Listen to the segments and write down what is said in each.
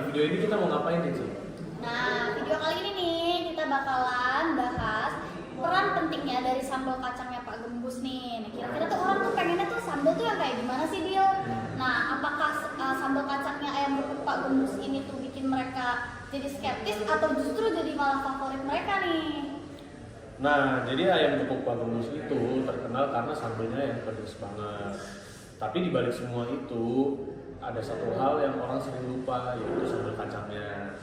video ini kita mau ngapain nih, Cik? Nah, video kali ini nih kita bakalan bahas peran pentingnya dari sambal kacangnya Pak Gembus nih. Nah, kira-kira tuh orang tuh pengennya tuh sambal tuh yang kayak gimana sih, Bil? Nah, apakah sambal kacangnya ayam gepuk Pak Gembus ini tuh bikin mereka jadi skeptis atau justru jadi malah favorit mereka nih? Nah, jadi ayam gepuk Pak Gembus itu terkenal karena sambalnya yang pedas banget. Tapi di balik semua itu ada satu hal yang orang sering lupa, yaitu sambal kacangnya.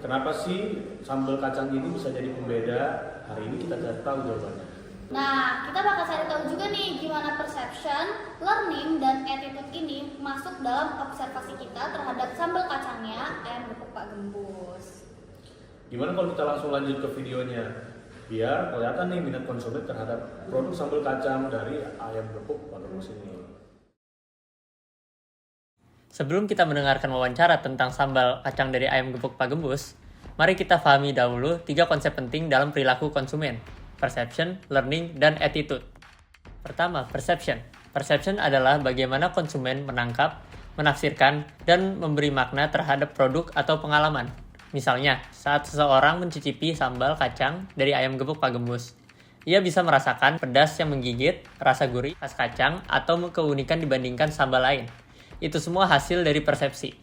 Kenapa sih sambal kacang ini bisa jadi pembeda? Hari ini kita cari tahu jawabannya. Nah, kita bakal cari tahu juga nih gimana perception, learning, dan attitude ini masuk dalam observasi kita terhadap sambal kacangnya ayam gepuk Pak Gembus. Gimana kalau kita langsung lanjut ke videonya? Biar kelihatan nih minat konsumen terhadap produk sambal kacang dari ayam gepuk Pak Gembus ini. Sebelum kita mendengarkan wawancara tentang sambal kacang dari ayam gepuk Pak Gembus, mari kita pahami dahulu 3 konsep penting dalam perilaku konsumen: perception, learning, dan attitude. Pertama, perception. Perception adalah bagaimana konsumen menangkap, menafsirkan, dan memberi makna terhadap produk atau pengalaman. Misalnya, saat seseorang mencicipi sambal kacang dari ayam gepuk Pak Gembus, ia bisa merasakan pedas yang menggigit, rasa gurih khas kacang, atau keunikan dibandingkan sambal lain. Itu semua hasil dari persepsi.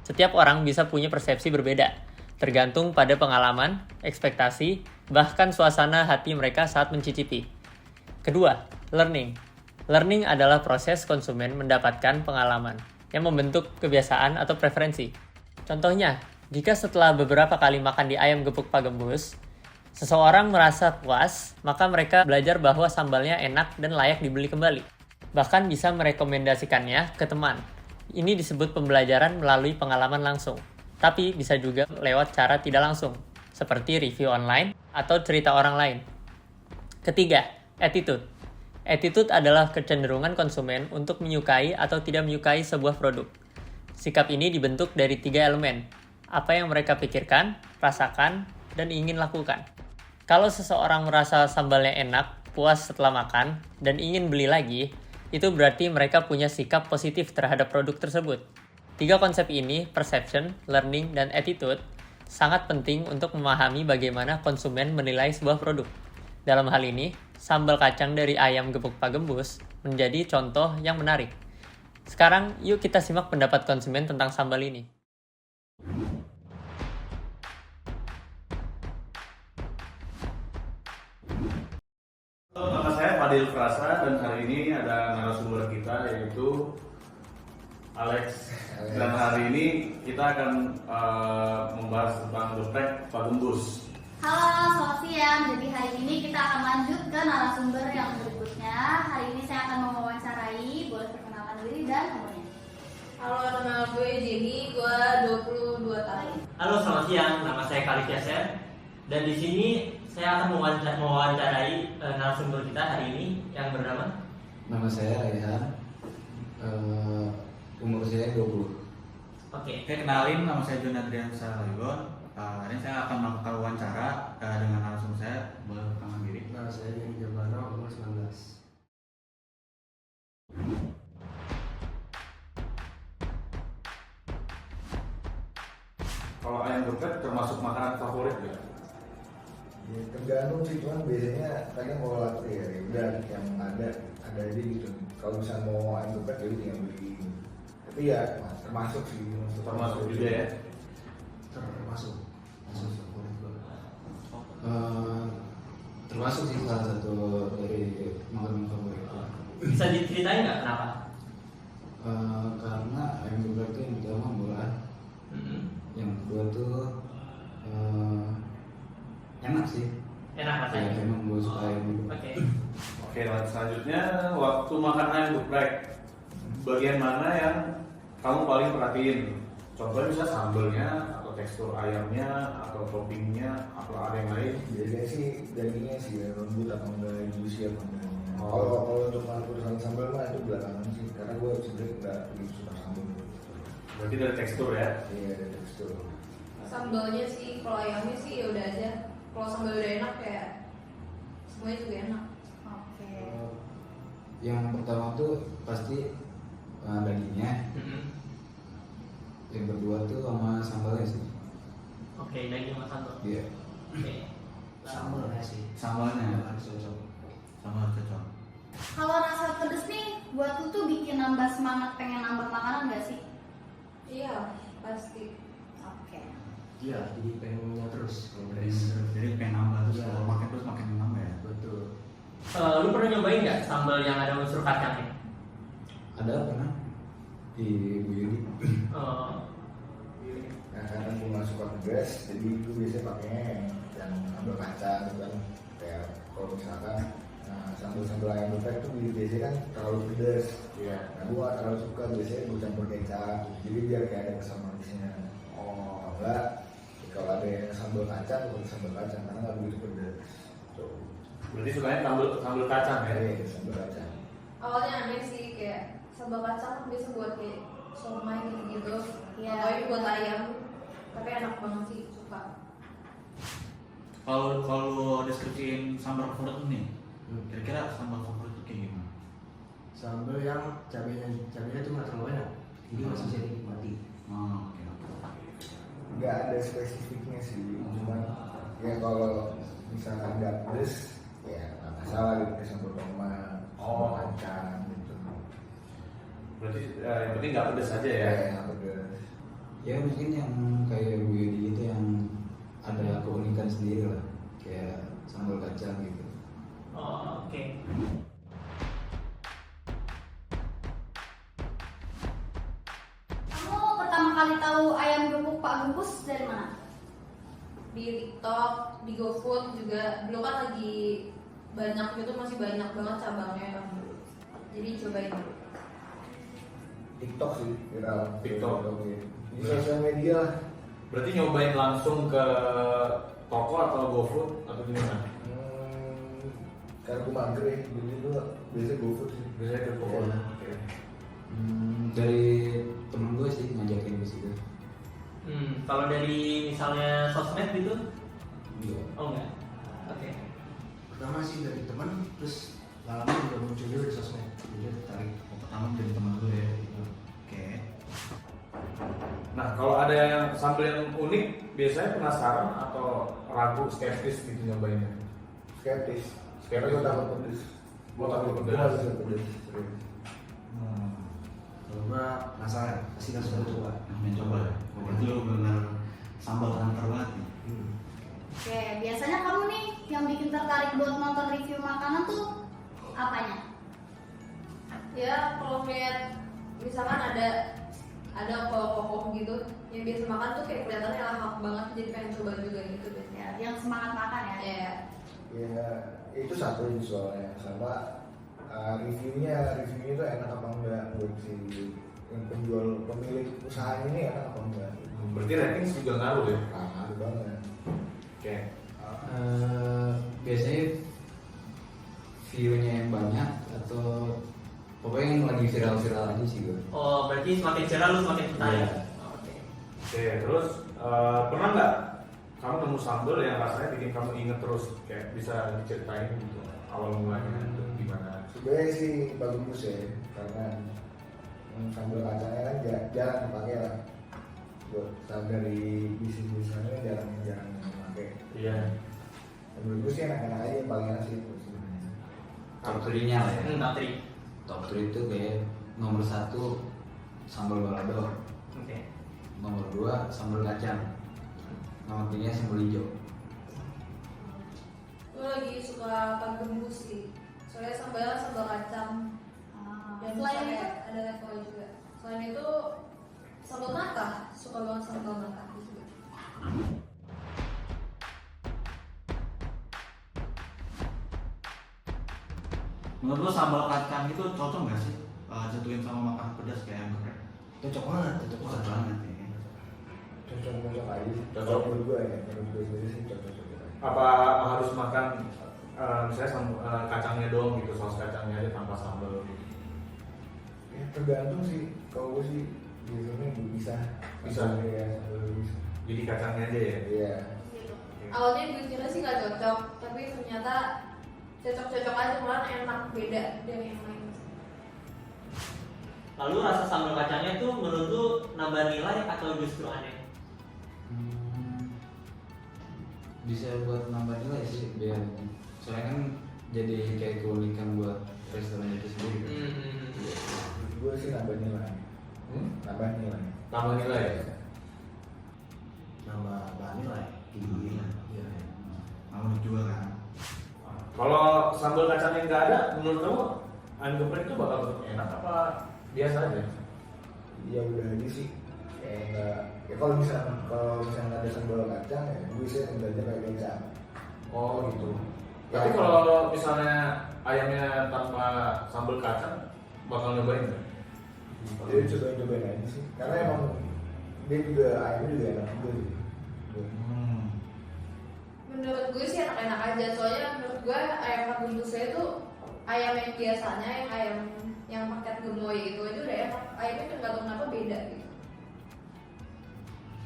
Setiap orang bisa punya persepsi berbeda, tergantung pada pengalaman, ekspektasi, bahkan suasana hati mereka saat mencicipi. Kedua, learning. Learning adalah proses konsumen mendapatkan pengalaman yang membentuk kebiasaan atau preferensi. Contohnya, jika setelah beberapa kali makan di ayam gepuk Pak Gembus, seseorang merasa puas, maka mereka belajar bahwa sambalnya enak dan layak dibeli kembali. Bahkan bisa merekomendasikannya ke teman. Ini disebut pembelajaran melalui pengalaman langsung, tapi bisa juga lewat cara tidak langsung, seperti review online atau cerita orang lain. Ketiga, attitude. Attitude adalah kecenderungan konsumen untuk menyukai atau tidak menyukai sebuah produk. Sikap ini dibentuk dari 3 elemen: apa yang mereka pikirkan, rasakan, dan ingin lakukan. Kalau seseorang merasa sambalnya enak, puas setelah makan, dan ingin beli lagi, itu berarti mereka punya sikap positif terhadap produk tersebut. 3 konsep ini, perception, learning, dan attitude, sangat penting untuk memahami bagaimana konsumen menilai sebuah produk. Dalam hal ini, sambal kacang dari ayam gepuk Pak Gembus menjadi contoh yang menarik. Sekarang, yuk kita simak pendapat konsumen tentang sambal ini. Halo, nama saya Fadil Frasa dan hari ini ada narasumber kita yaitu Alex. Dan hari ini kita akan membahas tentang geprek Pak Gembus. Halo, selamat siang. Jadi hari ini kita akan lanjut ke narasumber yang berikutnya. Hari ini saya akan mewawancarai, boleh perkenalkan diri dan umurnya. Halo, nama gue Jenny, gue 22 tahun. Halo, selamat siang. Nama saya Khalif Yasser. Dan di sini saya akan mewawancarai narasumber kita hari ini yang bernama. Nama saya Raihan, umur saya 20. Oke. Kenalin, nama saya John Adrian Saraligon. Ini saya akan melakukan wawancara dengan narasumber saya. Boleh perkenalkan diri? Nama saya Yeni Jabara, umur 19. Kalau ayam geprek termasuk makanan favorit nggak? Ya, tergantung sih, cuman biasanya kadang mau laku ya udah yang ada aja gitu. Kalau misalnya mau ayam geprek jadi tinggal beli. Tapi ya termasuk sih. Termasuk juga ya? Termasuk favorit gue. Termasuk sih salah satu dari makanan favorit gue. Bisa diceritain nggak kenapa? Karena ayam geprek itu yang pertama murah, yang kedua tuh enak sih. Enak rasanya. Ya, emang gue suka ayam geprek. Oke. Oke, selanjutnya waktu makan ayam geprek, bagian mana yang kamu paling perhatiin? Contohnya bisa sambalnya, atau tekstur ayamnya, atau toppingnya, atau ada yang lain? Biasanya sih dagingnya sih ya, lembut apa enggak, juicy apa enggak. Oh. Kalau untuk urusan sambal mah itu belakangan sih, karena gue sebenarnya nggak begitu suka sambal. Berarti dari tekstur ya? Iya, ada tekstur. Sambalnya sih, kalau ayamnya sih ya udah aja. Kalau sambal udah enak kayak semuanya juga enak. Oke. Yang pertama tuh pasti dagingnya, Yang kedua tuh sama sambalnya sih. Oke, daging sama sambal. Iya. Oke. Sambalnya sih. Sambalnya Harus cocok. sama cocok. Kalau rasa pedes nih, buat lu tuh bikin nambah semangat pengen nambah makanan gak sih? Iya, pasti. Oke. Iya, jadi pengennya terus kalau Jadi beres. pengen nambah terus Iya. kalau makin terus makin nambah ya. Betul. Lu pernah nyobain nggak sambal yang ada unsur kacangnya? Ada pernah di Bu Yudi. Nah karena gue nggak suka pedas, jadi gue biasanya pakainya yang sambal kacang gitu kan. Kayak kalau misalkan sambal ayam geprek tuh biasanya kan terlalu pedas. Iya. Nah gue nggak terlalu suka, biasanya gue campur kecap. Jadi biar kayak ada kesan manisnya. Kalau enggak, kalau ada yang sambal kacang, gue pakai sambal kacang karena nggak begitu pedas. Tuh. Berarti sukanya sambal kacang ya? Iya, sambal kacang. Awalnya aneh sih kayak sambal kacang biasa buat kayak somai gitu-gitu. Iya. Atau ini buat ayam. Tapi enak banget sih, suka. Kalau deskripsiin sambal favorit lu nih, kira-kira sambal favorit itu kayak gimana? Sambal yang cabenya tuh nggak terlalu banyak, jadi masih bisa dinikmati. Oh, oke oke. Nggak ada spesifiknya sih, cuman ya kalau misalkan nggak pedes, ya nggak masalah gitu kayak sambal tomat, sambal kacang gitu. Berarti yang penting nggak pedes aja ya? Ya, nggak pedes. Ya mungkin yang kayak Bu Yudi itu yang ada keunikan sendiri lah, kayak sambal kacang gitu. Oh, oke. Kamu pertama kali tahu ayam gepuk Pak Gembus dari mana? Di TikTok, di GoFood juga. Dulu kan lagi banyak gitu, masih banyak banget cabangnya. Jadi cobain dulu. TikTok sih viral. TikTok. Di sosial media lah. Berarti nyobain langsung ke toko atau GoFood atau gimana? Karena gue mager ya, jadi gue biasanya GoFood sih. Biasanya ke toko. Iya. Oke. Dari temen gue sih ngajakin ke situ. Kalau dari misalnya sosmed gitu? Iya. Oh enggak. Oke. Pertama sih dari teman, terus lama udah muncul juga di sosmed, jadi tertarik. Pertama dari teman dulu ya. Oke. Nah, kalau ada yang sambal yang unik, biasanya penasaran atau ragu, skeptis gitu nyobainnya? Skeptis. Skeptis. Gue takut pedes. Gue takut Gue pedas. nggak bisa pedes. serius. Kalau gua penasaran, pasti langsung coba. Namanya coba ya. Berarti lu benar sambal kantor banget nih. Oke, biasanya kamu nih yang bikin tertarik buat nonton review makanan tuh apanya? Ya kalau ngeliat misalkan ada kokoh gitu yang biasa makan tuh kayak kelihatannya lahap banget, jadi pengen coba juga gitu deh. Ya, yang semangat makan ya. Ya, Ya itu satu sih soalnya sama reviewnya tuh enak apa enggak buat si yang penjual pemilik usaha ini enak apa enggak. Berarti rating juga ngaruh ya? Ngaruh banget. Oke. Biasanya view-nya yang banyak atau pokoknya yang lagi viral-viral aja sih gue. Oh, berarti semakin cerah lu semakin tertarik. Iya. Oh, oke. Oke, terus pernah nggak kamu nemu sambal yang rasanya bikin kamu inget terus, kayak bisa diceritain gitu awal mulanya itu gimana? Sebenarnya sih bagus ya karena sambal kacangnya kan jarang dipakai lah. Buat dari bisnis-bisnisnya jarang dipakai. Iya. Menurut gue sih enak-enak aja yang paling enak sih itu sebenarnya. Top 3-nya lah ya. Top 3. Top 3 itu kayak nomor 1 sambal balado, Oke. nomor 2 sambal kacang, nomor 3 sambal hijau. gue lagi suka Pak Gembus sih. Soalnya sambalnya sambal kacang dan Selain kayak itu, ada levelnya juga. Selain itu sambal mata, suka banget sambal mata juga. Menurut lu sambal kacang itu cocok nggak sih jatuhin sama makanan pedas kayak yang geprek? Cocok banget, cocok Cocok banget. banget ya. Cocok aja sih. Cocok. Menurut gue ya, menurut gue sendiri sih cocok aja. Apa harus makan misalnya kacangnya doang gitu, saus kacangnya aja tanpa sambal gitu? Ya tergantung sih. Kalau gue sih biasanya bisa. Bisa. Ya, bisa. Jadi kacangnya aja ya? Iya. Gitu. Awalnya gue kira sih nggak cocok, tapi ternyata cocok-cocok aja, malah enak, beda dari yang lain. Lalu rasa sambal kacangnya tuh menurut lu nambah nilai atau justru aneh? Bisa buat nambah nilai sih biar, soalnya kan jadi kayak keunikan buat restoran itu sendiri. Gue sih nambah nilai. Nambah nilai. Tambah nilai. Nambah bahan nilai. Iya. Mau juga kan. Kalau sambal kacangnya nggak ada, menurut kamu ayam geprek itu bakal enak apa biasa aja? Ya udah aja sih. Kayak enggak. Ya kalau misalnya ada sambal kacang ya gue bisa ngambilnya kayak kecap. Oh gitu. Tapi kalau misalnya ayamnya tanpa sambal kacang, bakal nyobain nggak? Jadi cobain aja sih. Karena emang dia juga ayamnya juga enak juga sih. Menurut gue sih enak-enak aja, soalnya menurut gue ayam pak gembusnya itu ayam yang biasanya, yang ayam yang paket gemoy itu aja udah enak. Ayamnya nggak tahu kenapa beda gitu.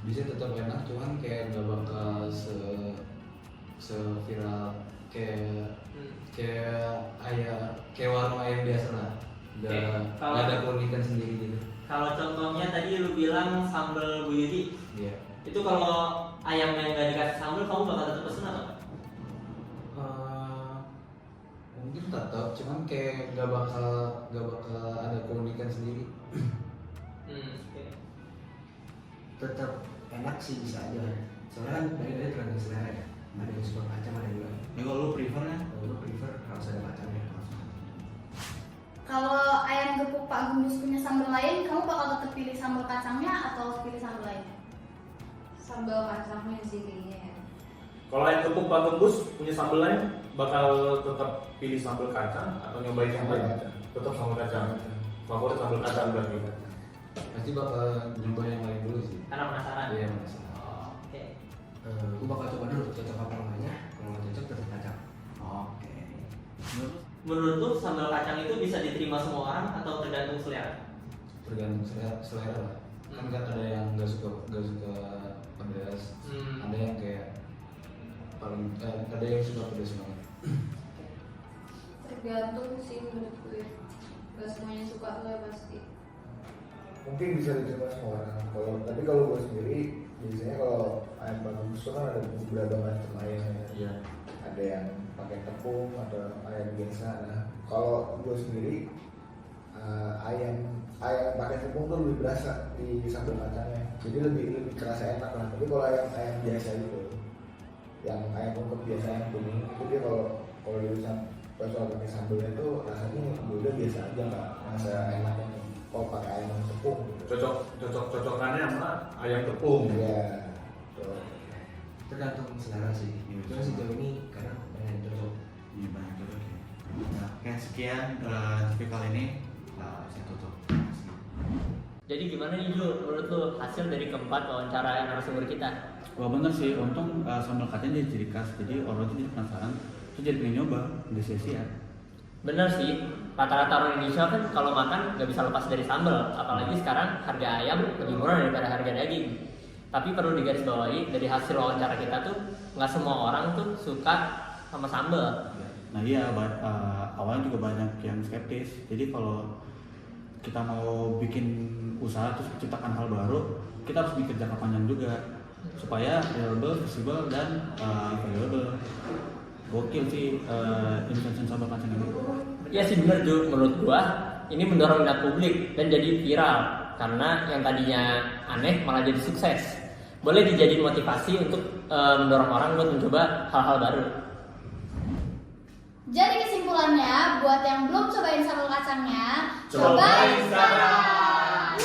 Bisa tetap enak, cuman kayak nggak bakal se viral kayak warung ayam biasa lah. Nggak ada keunikan sendiri gitu. Kalau contohnya tadi lu bilang sambal Bu Yudi, Iya. itu kalau ayam yang nggak dikasih sambal kamu bakal tetap pesen atau? Mungkin tetap, cuman kayak nggak bakal ada keunikan sendiri. Tetap enak sih bisa aja. Soalnya kan dari tergantung selera ya. Ada yang suka kacang, ada yang enggak. Ini kalau lu prefernya? Kalau gue prefer harus ada kacangnya. Kalau ayam gepuk Pak Gembus punya sambal lain, kamu bakal tetap pilih sambal kacangnya atau pilih sambal lainnya? Sambal kacangnya sih kayaknya ya. Kalau ayam gepuk Pak Gembus punya sambal lain, bakal tetap pilih sambal kacang atau nyobain yang lain? Tetap sambal kacang. Favorit sambal kacang berarti. Pasti bakal nyoba yang lain dulu sih. Karena penasaran. Iya, penasaran. Oke. Gue bakal coba dulu cocok apa namanya. Kalau nggak cocok tetap kacang. Oke. Menurut lu sambal kacang itu bisa diterima semua orang atau tergantung selera? Tergantung selera lah. Kan ada yang nggak suka pedas, ada yang kayak ada yang suka pedas banget. Tergantung sih menurut gue. Gak semuanya suka tuh ya pasti. Mungkin bisa diterima semua orang. Tapi kalau gue sendiri biasanya kalau ayam Pak Gembus itu kan ada beberapa macam ayamnya. Iya. Ada yang pakai tepung atau ayam biasa. Nah, kalau gue sendiri ayam pakai tepung tuh lebih berasa di sambal kacangnya. Jadi lebih kerasa enak lah. Tapi kalau ayam biasa itu, yang ayam untuk biasa yang kuning itu dia kalau pakai sambalnya itu rasanya udah biasa aja, nggak rasa enaknya. Kalau pakai ayam tepung gitu. Cocokannya sama ayam tepung. Iya. Tergantung selera sih. Cuma sejauh ini karena pengen cocok. Iya banyak juga ya. Nah, oke sekian TV kali ini saya tutup. Jadi gimana nih Jul, menurut lu hasil dari keempat wawancara narasumber kita? Wah bener sih, untung sambal kacang jadi ciri khas. Jadi orang tuh jadi penasaran, terus jadi pengen nyoba, nggak sia-sia. Bener sih, rata-rata orang Indonesia kan kalau makan nggak bisa lepas dari sambal. Apalagi sekarang harga ayam lebih murah daripada harga daging. Tapi perlu digarisbawahi dari hasil wawancara kita tuh nggak semua orang tuh suka sama sambal. Nah iya, awalnya juga banyak yang skeptis. Jadi kalau kita mau bikin usaha terus menciptakan hal baru, kita harus bikin jangka panjang juga supaya reliable, visible, dan valuable. Gokil sih invention sambal kacang ini. Ya sih bener Jul, menurut gua ini mendorong minat publik dan jadi viral karena yang tadinya aneh malah jadi sukses. Boleh dijadiin motivasi untuk mendorong orang buat mencoba hal-hal baru. Jadi kesimpulannya, buat yang belum cobain sambal kacangnya, Cobain sekarang.